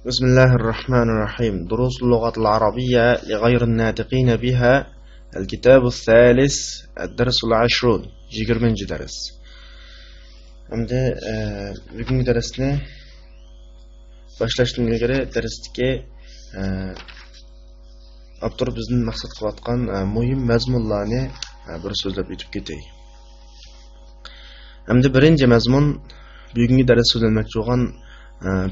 بسم الله الرحمن الرحيم. دروس اللغة العربية لغير الناطقين بها. الكتاب الثالث الدرس العشرون 20 درس. Endi bugungi darsni boshlashdan ilgari darsdagi avtor bizning maqsad qilayotgan muhim mazmunlarni bir so'zlab o'tib ketay. Endi birinchi mazmun bugungi darsda so'zlanmoqchi bo'lgan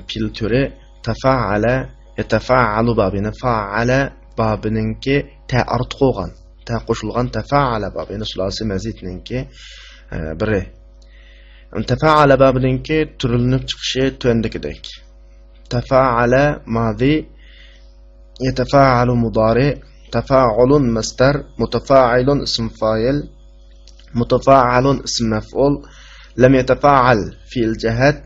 fe'l turi tafa'ala yatafa'alu babini fa'ala babininki ta ortiq bo'lgan, ta qo'shilgan tafa'ala babini sulasi mazidninki biri. Tafa'ala babininki turilinib chiqishi tuandagidek. Tafa'ala madi, yatafa'alu mudari, tafa'ulun masdar, mutafa'ilun ism fa'il, mutafa'alun ism maf'ul, lam yatafa'al fi'l jahat,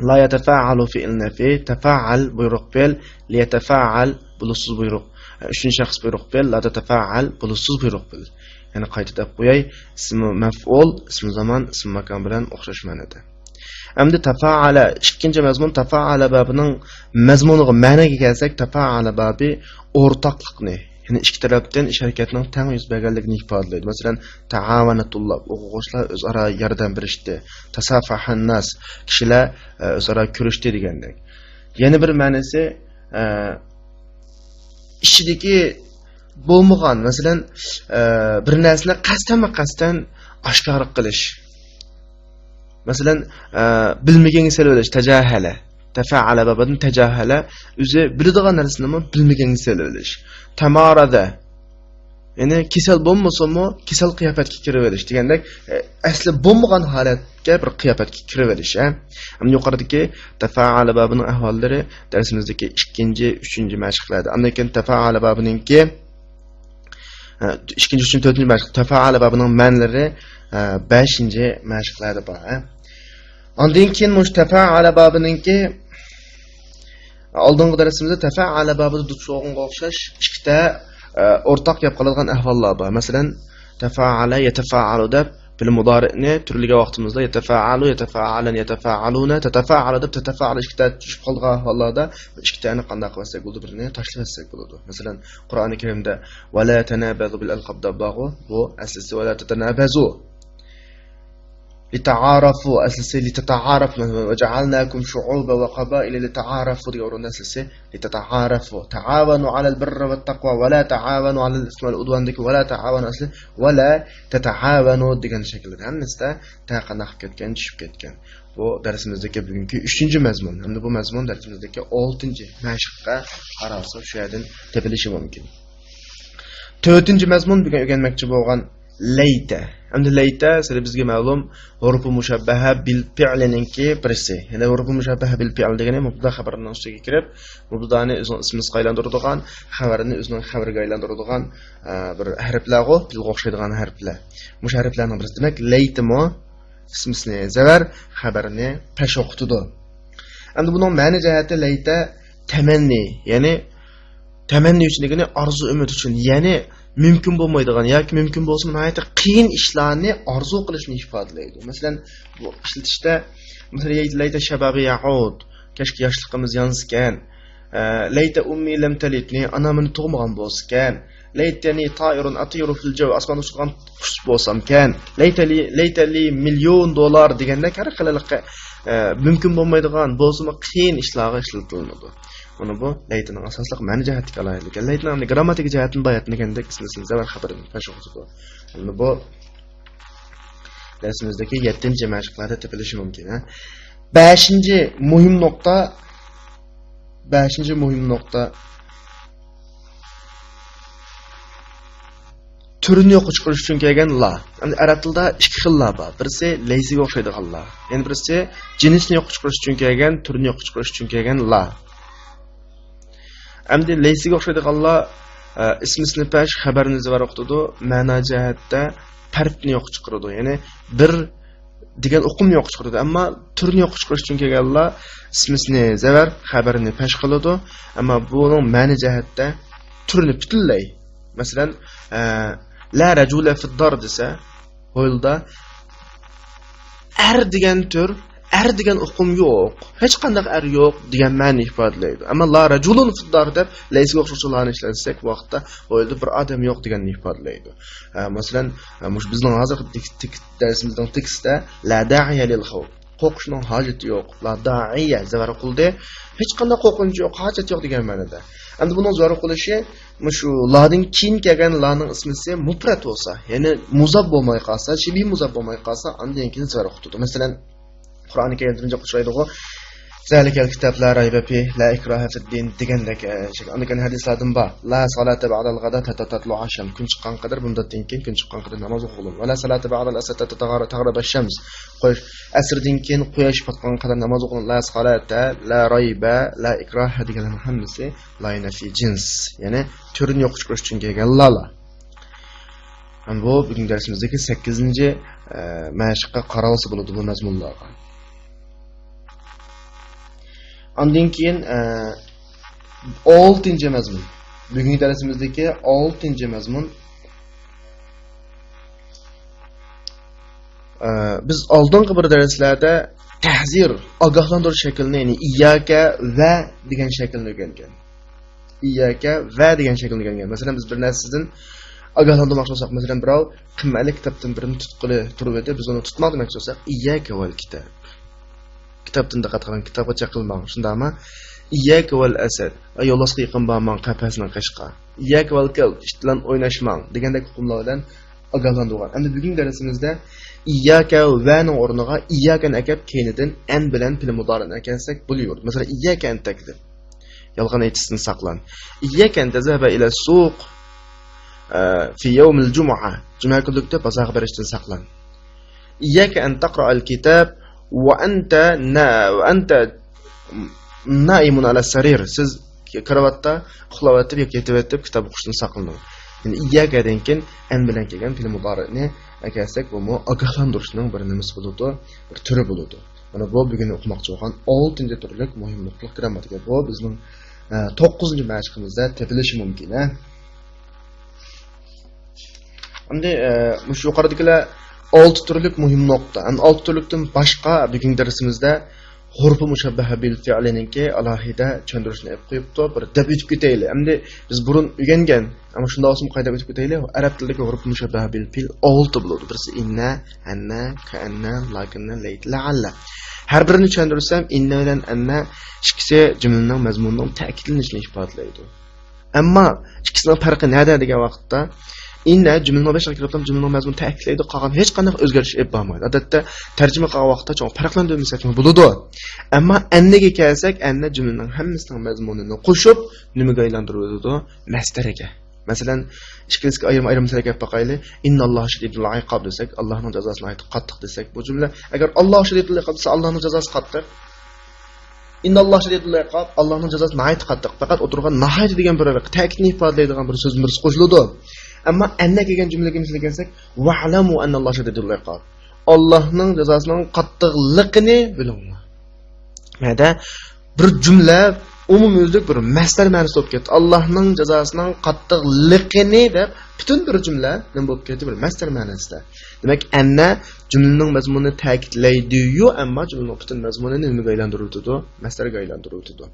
la yatafa'alu fi'l nafi, tafa'al buyruq fe'l, li yatafa'al bulutsuz buyruq. Üçüncü şahs buyruq fe'l, la yatafa'al bulutsuz buyruq fe'l. Yani qayta qo'yay, ismi maf'ul, ismi zaman, ismi makon bilan o'xshash ma'noda. Endi tafa'ala ikkinchi mazmun tafa'ala babining mazmuniga ma'noga kelsak, tafa'ala babi o'rtoqlikni, yani ikki tarafdan ish harakatining teng yuz berganligini ifodalaydi. Masalan, ta'avanatulloh, o'quvchilar o'zaro yordam berishdi. Tasafahan nas, kishilar o'zaro ko'rishdi degandek. Yana bir ma'nosi ishidagi bo'lmagan, masalan, bir narsani qasddan oshkor qilish. Masalan, bilmagan so'zlash, tajahala. Tafa'ala babidan tajahala, o'zi biladigan narsani bilmagan so'zlash. Tamarada, yani kasal bo'lmasa-mu, kasal qiyofatga kiraverish degandek, asli bo'lmagan holatga bir qiyofatga kiraverish. Hamda yuqoridagi tafa'ala babining ahvollari darsimizdagi 2-3 mashqlarda. Undan keyin tafa'ala babininki 2-3-4 mashq, tafa'ala babining ma'nolari 5-mashqlarda bor. Ondan keyin mustafa'ala babininki oldingi darsimizda tafa'ala babida ducho'g'inga o'xshash ikkita o'rtaq gap qiladigan ahvollar bor. Masalan, tafa'ala yatafa'alu deb bil mudari'ni turliga vaqtimizda yatafa'alu, yatafa'alan, yatafa'aluna, tatafa'alu deb tatafa'al ikkita tushib qolgan ahvollarda ikkitani qanday qilsak bo'ladi, birini tashlasak bo'ladi. Masalan, Qur'oni Karimda va la tanabazu bil alqab dabag'u, bu aslisi va la tatanabazu lita'arafu, aslisi litata'arafu, va ja'alnakum shu'uban va qaba'ila lita'arafu degan o'rinda aslisi litata'arafu. Ta'awanu 'alal birri wat taqwa va la ta'awanu 'alal ismi wal udwan deki va la ta'awanu asli va la tata'awanu degan shaklda hammasida taqana qilib ketgan, tushib ketgan. Bu darsimizdagi bugungi 3-mazmun. Endi bu mazmun darsimizdagi 6-mashqqa qarasa shu yerdan tepilishi mumkin. 4-mazmun bugun o'rganmoqchi bo'lgan layta. Endi layta sizlar bizga ma'lum hurfu mushabbaha bil fi'lininki birisi. Ya'ni hurfu mushabbaha bil fi'l degani mubtada xabarning ustiga kirib, mubtadani o'zining ismiga aylantiradigan, xabarini o'zining xabariga aylantiradigan bir harflarga, tilga o'xshaydigan harflar. Mush harflarning birisi demak laytimo ismisini zavar, xabarini pesh o'qitadi. Endi buning ma'no jihati layta tamanni, ya'ni tamanni uchun degani orzu umid uchun, ya'ni mümkün bo'lmaydigan yoki mümkün bo'lsa nihoyatda qiyin ishlarni orzu qilishni ifodalaydi. Masalan, bu ishlatishda masalan layta shababi yaud, kashki yoshligimiz yonskan, layta ummi lam talitni, ana meni tug'magan bo'lskan, laytani ta'irun atiru fil jaw, osmonda uchgan qush bo'lsamkan, laytali $1,000,000 deganda har xilaliqqa mümkün bo'lmaydigan bo'lsa qiyin ishlarga ishlatiladi. Bunu bu laytning asosli ma'no jihatiga alohida. Laytning grammatik jihatini bayonlagandek ismisiz zavar xabarini tashxisi. Endi bu darsimizdagi 7-mashqlarda tepilishi mumkin. 5-muhim nuqta turini yo'q chiqarish uchun kelgan la. Endi arab tilida ikki xil la bor. Birisi laysiga o'xshaydigan la. Yana birisi jinsni yo'q chiqarish uchun kelgan, turini yo'q chiqarish uchun kelgan la. Endi laysiga o'xshaydiganlar ismisni pesh, xabarini zavar o'qitadi, ma'no jihatda farqni yo'q chiqaradi. Ya'ni bir degan o'qimni yo'q chiqaradi, ammo turni yo'q chiqarish uchun kelganlar ismisni zavar, xabarini pesh qiladi, ammo buning ma'no jihatda turni butunlay. Masalan, la rajula fi dar desa, o'yilda er degan tur er degan hukm yo'q, hech qanday er yo'q degan ma'ni ifodalaydi. Ammo la rajulun fiddar deb laysga o'xshashlarni ishlatsak, vaqtda o'ylab bir odam yo'q deganni ifodalaydi. Masalan, bizning hozir darsimizning tekstda la da'iya lil khawf. Qo'rqishning hojati yo'q. La da'iya zavar qildi. Hech qanday qo'rqinch yo'q, hojat yo'q degan ma'noda. Endi buning zavar qilishi shu ladin keyin kelgan laning ismisi mufrat bo'lsa, ya'ni muzab bo'lmay qolsa, shibi muzab bo'lmay qolsa, undan keyin zavar qiladi. Masalan, Qur'oni Karimda qo'shaydi-ku, zalikal kitab la rayba fi la ikraha fid din degandek, undan hadislardan bor. La salata ba'dal ghadat hatta tatlu asham. Kun chiqqan qadar bundan keyin kun chiqqan qadar namoz o'qiladi. Va la salata ba'dal asr hatta taghrib ash-shams. Qo'yish asrdan keyin quyosh patgan qadar namoz o'qiladi. La salata la rayba la ikraha deganlar hammasi la fi jins. Ya'ni turini yo'q chiqarish uchun kelgan lala. Bu bugun darsimizdagi 8-chi mashqqa qaralsa bo'ladi bu mazmunlarga. Ondan keyin 6-chi mazmun. Bugungi darsimizdagi 6-chi mazmun. Biz oldingi bir darslarda tahzir, ogohlantirish shaklini, ya'ni iyyaka va degan shaklni o'rgangan. Iyyaka va degan shaklni o'rgangan. Masalan, biz bir narsadan ogohlantirmoqchi bo'lsak, masalan, birov qimmatli kitobdan birini tutqili turib edi, biz uni tutmoq demoqchi bo'lsak, iyyaka val kitob. Kitobdan diqqat qiling, kitobga chaqilmang. Shundami? Iyyaka val asad. Yo'llasga yaqin bormang, qafasni qashqa. Iyyaka val kal, ishtilan o'ynashmang degandek hukmlar bilan ogohlantirgan. Endi bugungi darsimizda iyyaka va ning o'rniga iyyakani akab keynidan an bilan fil mudorini akansak bo'laverdi. Masalan, iyyaka an takdir. Yolg'on aytishdan saqlan. Iyyaka an tazaba ila suq fi yawm al-jum'a. Juma kunida bozorga borishdan saqlan. Iyyaka an taqra al-kitab wa anta naimun ala sarir. Siz karavotda uxlayotib yoki yetib kitob o'qishdan saqlaning. Yani iyyakadan keyin an bilan kelgan fe'l mudorini akalsak, bu ogohlantirishning bir nimasi bo'ladi, bir turi bo'ladi. Mana bu bugun o'qimoqchi bo'lgan 6-chi turlik muhim mutlaq grammatika. Bu bizning 9-chi mashqimizda tepilishi mumkin. Endi shu yuqoridagilar 6 turlik muhim nuqta. Endi 6 turlikdan boshqa bugungi darsimizda hurf mushabbaha bil fi'lininki alohida tushuntirishni olib qo'yibdi. Bir deb o'tib ketaylik. Endi biz burun o'rgangan, ammo shunda o'zim qayda o'tib ketaylik. Arab tilidagi hurf mushabbaha bil fi'l 6 bo'ladi. Birisi inna, anna, ka'anna, lakinna, layt, la'alla. Har birini tushuntirsam, inna bilan anna ikkisi jumlaning mazmunining ta'kidlanishini ifodalaydi. Ammo ikkisining farqi nada degan vaqtda inna jumlaning boshqa kirib jumlaning mazmunini ta'kidlaydi, qolgan hech qanday o'zgarish olib bo'lmaydi. Odatda tarjima qilgan vaqtda cho'ng farqlantirmasak bo'ladi. Ammo annaga kelsak, anna jumlaning hammasining mazmunini qo'shib nimaga aylantiradi? Masdariga. Masalan, ikkisiga ayrim-ayrimlarga gap boqaylik. Innallohu shadidul iqob desak, Allohning jazosini aytib qattiq desak, bu jumla agar Alloh shadidul iqob desa, Allohning jazosi qattiq. Innallohu shadidul iqob, Allohning jazosi nihoyat qattiq. Faqat o'tirgan nihoyat degan bir ta'kidni ifodalaydigan bir so'z qo'shiladi. Ammo anna kelgan jumlaga misol kelsak, wa'lamu annallohu shadidul iqob. Allohning jazosining qattiqligini bilinglar. Mana bir jumla umumiylik bir masdar ma'nosi bo'lib ketdi. Allohning jazosining qattiqligini deb butun bir jumla nima bo'lib ketdi? Bir masdar ma'nosida. Demak, anna jumlaning mazmunini ta'kidlaydi-yu, ammo jumlaning butun mazmunini nimaga aylantiruvdi? Masdarga aylantiruvdi.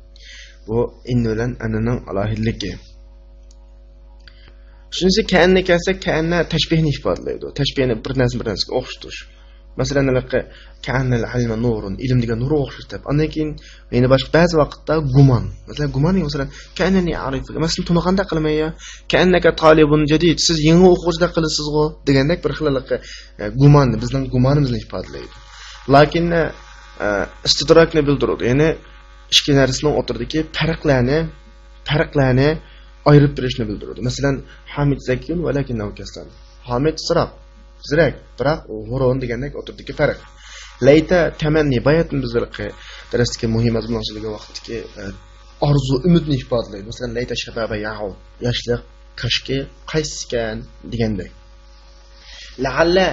Bu inna bilan annaning alohidligi. Shunisi ka'anna kelsak, ka'anna tashbihni ifodalaydi. Tashbihni bir narsaga o'xshatirish. Masalan, ka'annal ilma nurun, ilm degan nurga o'xshatib. Undan keyin yana boshqa ba'zi vaqtda gumon. Masalan, gumon masalan ka'annani arifu. Masalan, tunaqanda qilmayya, ka'annaka talibun jadid. Siz yangi o'quvchida qilasiz-ku degandek bir xilaliqqa gumonni, bizning gumonimizni ifodalaydi. Lekin istidrakni bildiradi. Ya'ni ikki narsaning o'rtadagi farqlarni ayırıp birishni bildiradi. Masalan, Hamid zakiyun va lakinnahu kaslan. Hamid zirak, biroq g'urun degandek o'tirdiki farq. Layta tamanni bayatni bizlarga darasdagi muhim mazmunlashilgan vaqtdagi orzu, umidni ifodalaydi. Masalan, layta shababa ya'u, yoshlik kashki qayskan degandek. La'alla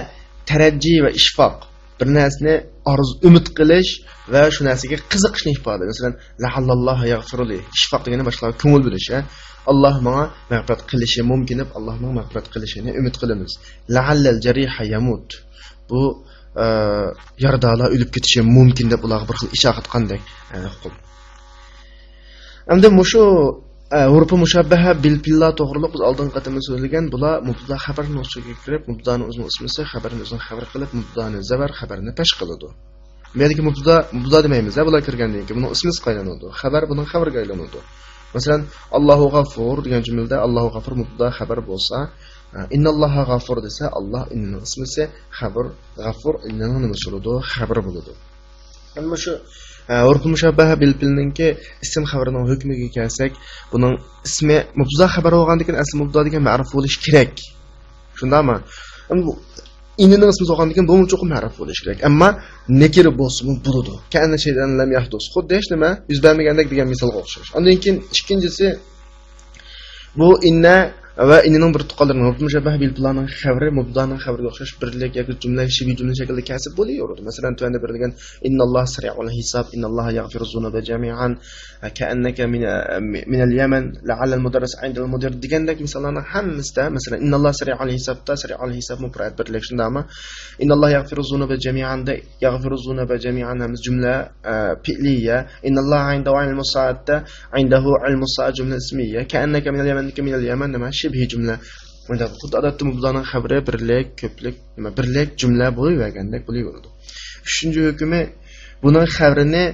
tarajji va ishfoq, bir narsani orzu, umid qilish va shu narsaga qiziqishni ifodalaydi. Masalan, la'allallohu yaghfirli. Ishfoq degani boshqa ko'ngil bilish, Allah menga mag'firat qilishi mumkin deb Allohning mag'firat qilishini umid qilamiz. La'allal jariha yamut. Bu yardala ölüp ketishi mumkin deb ularga bir xil ishorat qanday qildi. Endi mushu urfi mushabbaha bil pilla to'g'riliq biz oldin qatimda so'zlagan bular mubtada xabarni o'ziga kirib, mubtadani o'zining ismisi, xabarni o'zining xabar qilib, mubtadani zabar, xabarni pesh qiladi. Bu yerdagi mubtada demaymiz, bular kirgandan keyin buning ismi qaylanadi. Xabar buning xabarga aylanadi. Masalan, Allohu g'afur degan jumlada Allohu g'afur mubtada xabar bo'lsa, innalloha g'afur desa, Alloh inning ismisi, xabar g'afur inning nima bo'ladi? Xabar bo'ladi. Ammo shu urf mushabbaha bil pilninki ism xabarining hukmiga kelsak, buning ismi mubtada xabar bo'lgandan keyin asl mubtada degan ma'ruf bo'lish kerak. Shundaymi? İninin ismi soğandan keyin bu cho'qim ma'ruf bo'lishi kerak. Ammo nekir bo'lsa bo'ladi. Kana şeydan lam yahdus. Xuddi hech nima yuz bermagandek degan misolga o'xshash. Undan keyin ikkinchisi bu inna va inning bir tuqalarining urf mushabbah bil planing xabari mubtadaning xabariga o'xshash birlik yoki jumla shibi jumla shaklida kasb bo'laveradi. Masalan, tuanda berilgan innalloha sari'ul hisab, innalloha yaghfiru zunuba jami'an ka'annaka min al-yaman la'alla al-mudarris 'inda al-mudir degandek misollarning hammasida masalan innalloha sari'ul hisabda sari'ul hisab mufrad birlik shundami? Innalloha yaghfiru zunuba jami'an da yaghfiru zunuba jami'an ham jumla fi'liya, innalloha 'inda wa'il musa'adda 'indahu 'ilmu sa'a jumla ismiya ka'annaka min al-yaman min al-yaman nima shibhi jumla. Bunda xuddi odatda mubtadaning xabari birlik, ko'plik, nima birlik jumla bo'lavergandek bo'laveradi. Uchinchi hukmi buning xabarini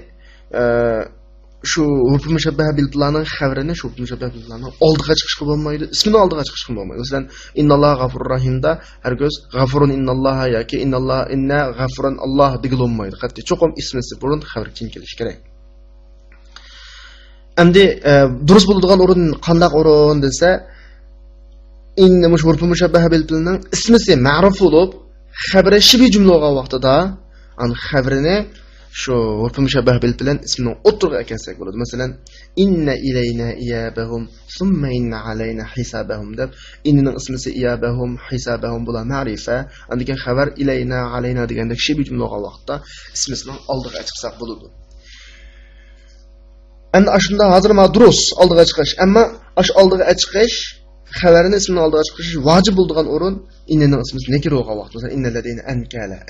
shu urf mushabbah bil planing xabarini shu mushabbah bil planing oldiga chiqishga bo'lmaydi, ismini oldiga chiqishga bo'lmaydi. Masalan, innalloha g'afurur rahimda hargiz g'afurun innalloha yoki innalloha inna g'afurun Alloh degil bo'lmaydi. Qat'iy cho'qim ismisi burun xabar keyin kelish kerak. Endi durust bo'ladigan o'rin qanday o'rin desa, inna urf mushabbah bil planing ismisi ma'ruf bo'lib, xabari shibi jumla bo'lgan vaqtida an xabarini shu urf mushabbah bil plan ismini o'tirga kelsak bo'ladi. Masalan, inna ilayna iyabahum thumma inna alayna hisabahum deb inning ismisi iyabahum hisabahum bular ma'rifa, andikan xabar ilayna alayna degandek shibi jumla bo'lgan vaqtda ismisining oldiga chiqsak bo'ladi. Endi ashunda hozir ma durust oldiga chiqish, ammo ash oldiga chiqish xabarini ismini oldiga chiqish vojib bo'lgan o'rin inning ismi nekir bo'lgan vaqt. Masalan, inna ladayna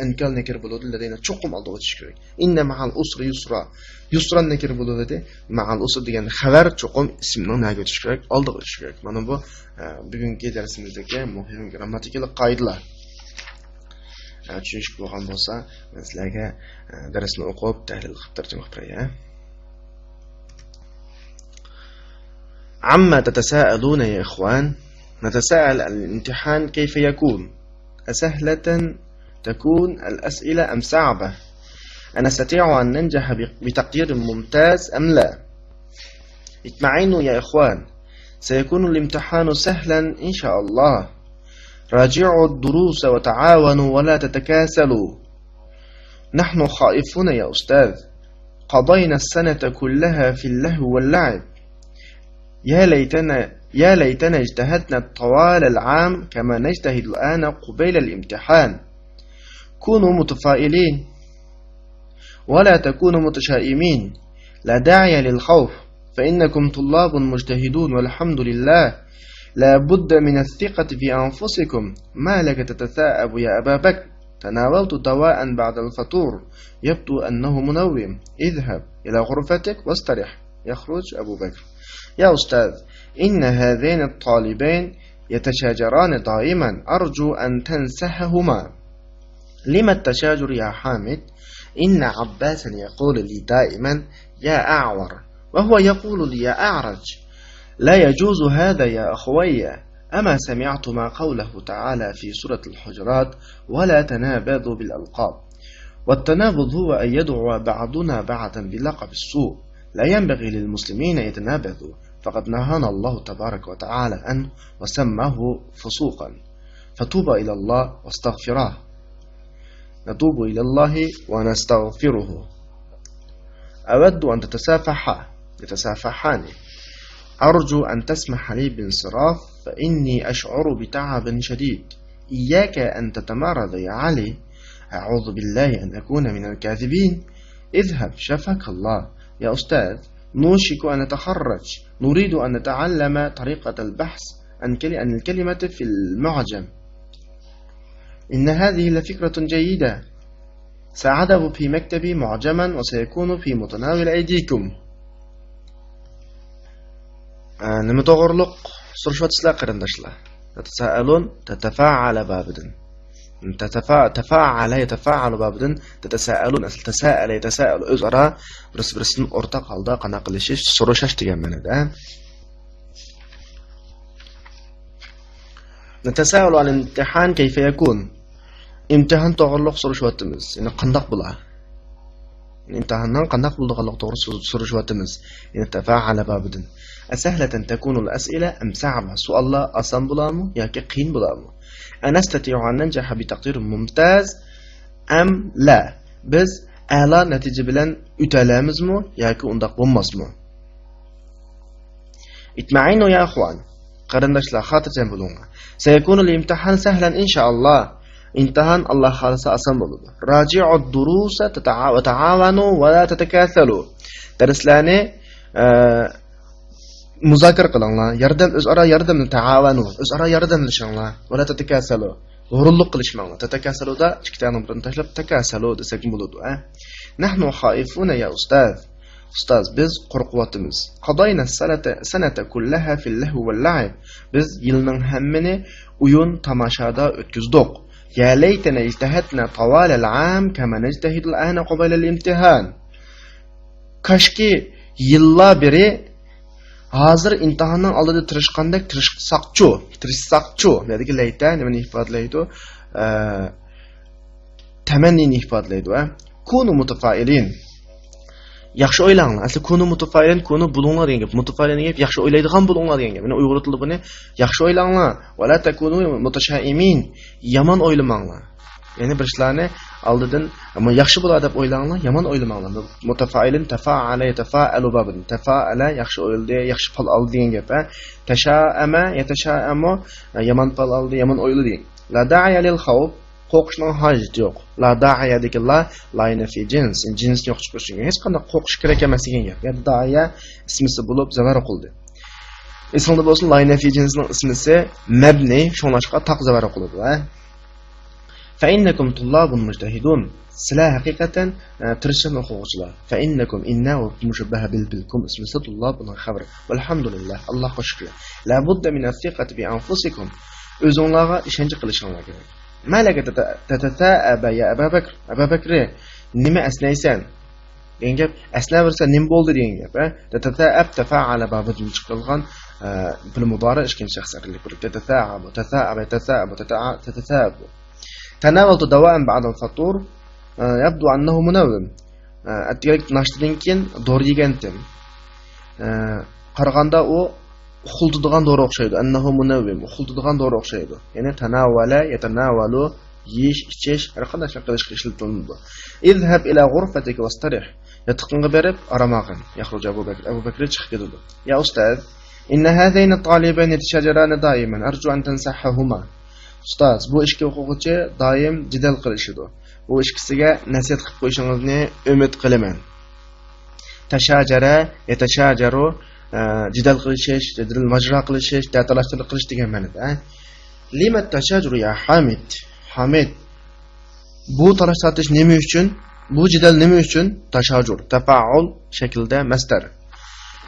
ankal nekir bo'ladi, ladayna cho'qim oldiga chiqish kerak. Inna ma'al usri yusra, yusran nekir bo'ladi, ma'al usri degan xabar cho'qim ismini naga o'tish kerak, oldiga o'tish kerak. Mana bu bugungi darsimizdagi muhim grammatikalik qoidalar. Tushunib bo'lgan bo'lsa, men sizlarga darsni o'qib, tahlil qilib tarjima qilib beray. عما تتساءلون يا إخوان؟ نتساءل الامتحان كيف يكون؟ أسهلة تكون الأسئلة أم صعبة؟ أنستطيع أن ننجح بتقدير ممتاز أم لا؟ اطمئنوا يا إخوان، سيكون الامتحان سهلا إن شاء الله. راجعوا الدروس وتعاونوا ولا تتكاسلوا. نحن خائفون يا أستاذ، قضينا السنة كلها في اللهو واللعب. يا ليتنا اجتهدنا طوال العام كما نجتهد الآن قبيل الامتحان. كونوا متفائلين ولا تكونوا متشائمين، لا داعي للخوف فإنكم طلاب مجتهدون والحمد لله. لا بد من الثقة في أنفسكم. ما لك تتثاءب يا أبا بكر؟ تناولت دواء بعد الفطور يبدو أنه منوم. اذهب إلى غرفتك واسترح. يخرج أبو بكر. يا أستاذ، إن هذين الطالبين يتشاجران دائما، أرجو أن تنسحهما. لما التشاجر يا حامد؟ إن عباسا يقول لي دائما يا أعور، وهو يقول لي يا أعرج. لا يجوز هذا يا أخوي. أما سمعتما قوله تعالى في سورة الحجرات ولا تنابذوا بالألقاب؟ والتنابذ هو أن يدعو بعضنا بعضا بلقب السوء. لا ينبغي للمسلمين يتنابذوا، فقد نهانا الله تبارك وتعالى عنه وسماه فسوقا. فتوبوا إلى الله واستغفراه. نتوب إلى الله ونستغفره. أود أن يتسافحان. أرجو أن تسمح لي بانصراف فإني أشعر بتعب شديد. إياك أن تتمرد يا علي. أعوذ بالله أن أكون من الكاذبين. اذهب شفاك الله. يا أستاذ، نوشك أن نتخرج، نريد أن نتعلم طريقة البحث عن الكلمة في المعجم. إن هذه لفكرة جيدة، سأعده في مكتبي معجما وسيكون في متناول أيديكم. nima to'g'riliq so'rashyapsizlar qarindoshlar. Tatasaalun tatafa'ala babidan. Tatafa'ala yatafa'alu babidan tatasaalun asl tasa'ala yatasaalu o'zaro bir-birini o'rtaq holda qanaqa qilishish, so'rashash degan ma'noda. Natasaalu al-imtihan kayfa yakun? İmtihan to'g'riliq so'rashyapmiz. Ya'ni qandoq bo'ladi? imtihandan qandoq bo'lganligi to'g'risida so'rashyapmiz. Ya'ni tafa'ala babidan. أسهلة تكون الأسئلة أم صعبة؟ سؤال أصلا بلامو ياكي قين بلامو. أنستطيع أن ننجح بتقدير ممتاز أم لا؟ بس أعلى نتيجة بلن أتلامزمو ياكي أندق بمزمو. اطمئنوا يا أخوان. قرندش لا خاطر جنبلونا. سيكون الامتحان سهلا إن شاء الله. امتحان الله خالص أصلا بلو. راجعوا الدروس وتعاونوا ولا تتكاثلوا. درسلاني muzokara qilinglar, o'zaro yordamni ta'avanu, o'zaro yordamlashinglar, wala tatakasalu. G'ururlik qilishmanglar. Tatakasaluda ikkitani birini tashlab takasalu desak bo'ladi, a? Nahnu khaifuna ya ustaz. Ustaz, biz qo'rqyapmiz. Qadayna sanata kullaha fil lahwi wal la'ib. Biz yilning hammini o'yin tomashada o'tkazdik. Ya laytana ijtahatna tawal al-'am kama najtahidu al-ana qabla al-imtihan. Kashki yillar beri hozir imtihonning oldida tirishqandek tirishsaqchu deydi layta nimani ifodalaydi? Tamannini ifodalaydi. Kunu mutafailin. Yaxshi o'ylanglar. Asli kunu mutafailin, kunu bulunglar degan gap. Mutafailin deb yaxshi o'ylaydigan bulunglar degan gap. Mana uyg'ur tilida buni yaxshi o'ylanglar. Wala takunu mutashaimin. Yomon o'ylamanglar. Ya'ni bir ishlarni oldidan ammo yaxshi bo'ladi deb o'ylanglar, yomon o'ylamanglar. Mutafailin tafa'ala yatafa'alu babin. Tafa'ala yaxshi o'yladi, yaxshi fal oldi degan gap. Tasha'ama yatasha'amu yomon fal oldi, yomon o'yladi. La da'iya lil khawf. Qo'rqishning hojati yo'q. La da'iya deganlar layna fi jins. Jins yo'q chiqishi. Hech qanday qo'rqish kerak emas degan gap. Ya da'iya ismisi bo'lib zavar qildi. Eslanda bo'lsin, layna fi jinsning ismisi mabni, shunlashqa taq zavar qildi. فإنكم طلاب مجتهدون سلا حقيقة ترشم أخوة فإنكم إنا مشبه بالكم اسم طلاب خبر والحمد لله الله شكر لابد من الثقة بأنفسكم أزونلاغا إشانج قلشانلاغا ما لك تتثاءب يا أبا بكر نما أسنيسان degan gap asla bo'lsa nim bo'ldi degan gap. Tatataab tafa'ala babida chiqilgan bil muborak ishkin shaxsiyatlik bo'lib tatataab تناولت دواء بعد الفطور يبدو أنه منوم. أتيك ناشتدين كين دور يجنتم. قرغاندا أو خلطدغان دور أخشيدو. أنه منوم. خلطدغان دور أخشيدو. يعني تناول يتناولو يش إيش رقنا شكلش كشلتون. اذهب إلى غرفتك واسترح. يتقن برب أرماغن. يخرج أبو بكر يشخدو. يا أستاذ إن هذين الطالبين يتشاجران دائما أرجو أن تنصحهما. Ustaz, bu ishga o'quvchi doim jidal qilishidi. Bu ikkisiga nasihat qilib qo'yishingizni umid qilaman. Tashajara, yatashajaru, jidal qilishish, jidal majra qilish, ta'tilashtirib qilish degan ma'noda. Limat tashajuru ya Hamid. Hamid. Bu talashtirib nima uchun? Bu jidal nima uchun? Tashajur, tafa'ul shaklda masdar.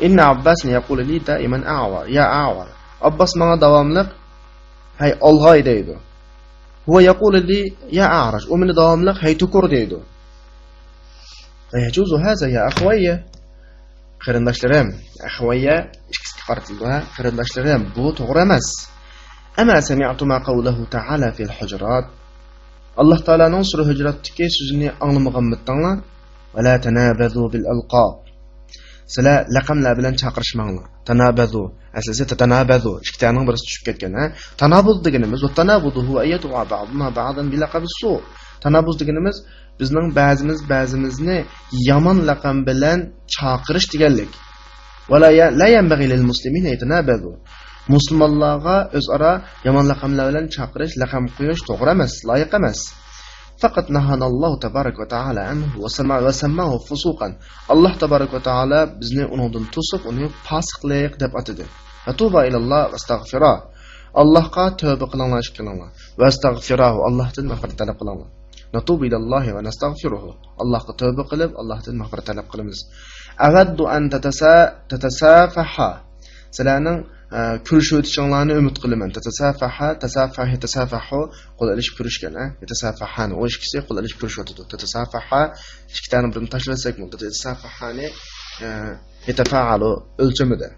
Inna Abbas yaqulu li daiman a'wa, ya a'wa. Abbas menga davomli هاي الله يديدو هو يقول لي يا أعرج ومن ضاملق هاي تكر ديدو فيجوز هذا يا أخويا قرنداشلرم أخويا استقرتلها قرنداشلرم بو تغرمس أما سمعت ما قوله تعالى في الحجرات الله تعالى ننصر هجرتك سجني أغلم غمتنا ولا تنابذوا بالألقاب سلا لقمlar bilan chaqirishmanglar. Tanabazu. Aslida tatanabazu. Ikkitaning birisi tushib ketgan, ha. Tanabuz deganimiz, va tanabudu huwa ayatu ba'duna ba'dan bi laqabis su. Tanabuz deganimiz bizning ba'zimizni yomon laqam bilan chaqirish deganlik. Wala la yanbaghi lil muslimina yatanabazu. Musulmonlarga o'zaro yomon laqamlar bilan chaqirish, laqam qo'yish to'g'ri emas, loyiq emas. فقط نهانا الله تبارك وتعالى عنه وسماه فسوقا الله تبارك وتعالى بزني أنودن تصف أنه فاسق ليق دب أتده فتوبة إلى الله واستغفره الله قا توبة قلنا شكلنا واستغفره الله تن مغفرة طلب قلنا natubu ilallohi va nastaghfiruhu. Allohga tavba qilib, Allohdan mag'firat talab qilamiz. Agaddu an tatasafaha. Sizlarning ko'rishib o'tishinglarni umid qilaman. Tasafahu qo'l ilishib ko'rishgan, Yatasafahani o ikkisi qo'l ilishib ko'rishib o'tdi. Tatasafaha ikkitaning birini tashlasak bo'ldi. Tatasafahani yatafa'alu o'lchamida.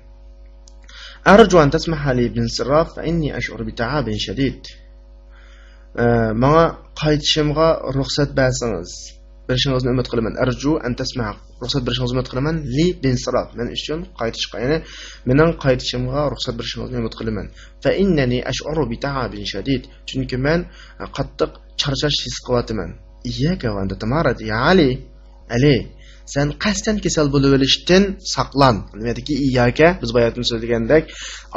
Arju an tasmaha li bin siraf fa inni ash'uru bi ta'abin shadid. Menga qaytishimga ruxsat bersangiz, berishingizni umid qilaman. Arju an tasmaha ruxsat berishingizni umid qilaman li bin siraf. Men uchun qaytishga, ya'ni mening qaytishimga ruxsat berishingizni umid qilaman. Fa innani ash'uru bi ta'abin shadid. Chunki men qattiq charchash his qilyapman. Iyyaka va anta tamarad ya Ali. Sen qasdan kasal bo'lib olishdan saqlan. Nimadaki iyyaka biz boyatni so'zlagandek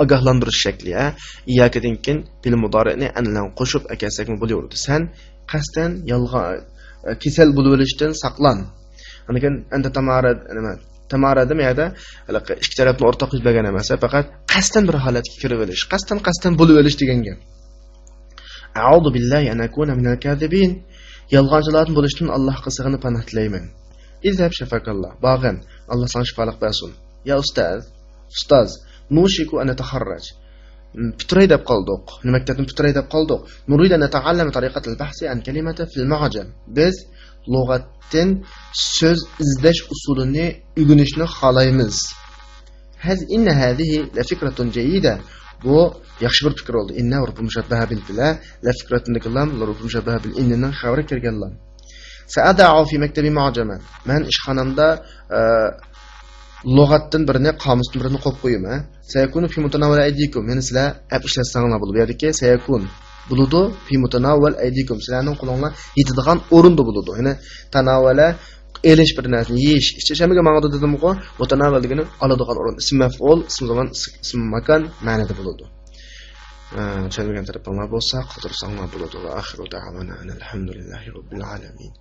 ogohlantirish shakli, Iyyakadan keyin fil mudori'ni anlan qo'shib akasak bo'laverdi. Sen qasdan yolg'on kasal bo'lib olishdan saqlan. Lekin anta tamarad demada ikki tarafni o'rtoq izlagan emas, faqat qasdan bir holatga kirib olish, qasdan bo'lib olish degan gap. A'udhu billahi an akuna minal kadhibin. Yolg'onchilardan bo'lishdan Allohga sig'inib panoh tilayman. İzhab shafakallah. Bag'an, Alloh sana shifolik bersin. Ya ustoz, nushiku an nataharraj. Pitray deb qoldik. Maktabdan pitray deb qoldik. Nurida nata'allama tariqatul bahsi an kalimati fil mu'jam. Biz lug'atdan so'z izlash usulini o'rganishni xohlaymiz. Inna hadhihi la fikratun jayyida. Bu yaxshi bir fikr bo'ldi. Inna rufu mushabbaha bil bila la fikratun kalam la rufu mushabbaha bil innaning xabari kelganlar. Sa'ada'u fi maktabi mu'jaman. Men ishxonamda lug'atdan birini, qomusdan birini qo'yib qo'yaman. Sayakunu fi mutanawwal aydikum. Men sizlar app ishlatsanglar bo'ladi. Bu yerdagi sayakun buludu fi mutanawwal aydikum. Sizlarning qo'linglar yetadigan o'rinda bo'ladi. Ya'ni tanawwala elish bir narsani yeyish. Ishchamiga ma'noda dedim-ku, mutanawwal degani oladigan o'rin. Ism maf'ul, ism zaman, ism makan ma'noda bo'ladi. Tushungan taraflar bo'lsa, qidirsanglar bo'ladi. Va axiru da'wana alhamdulillahi robbil alamin.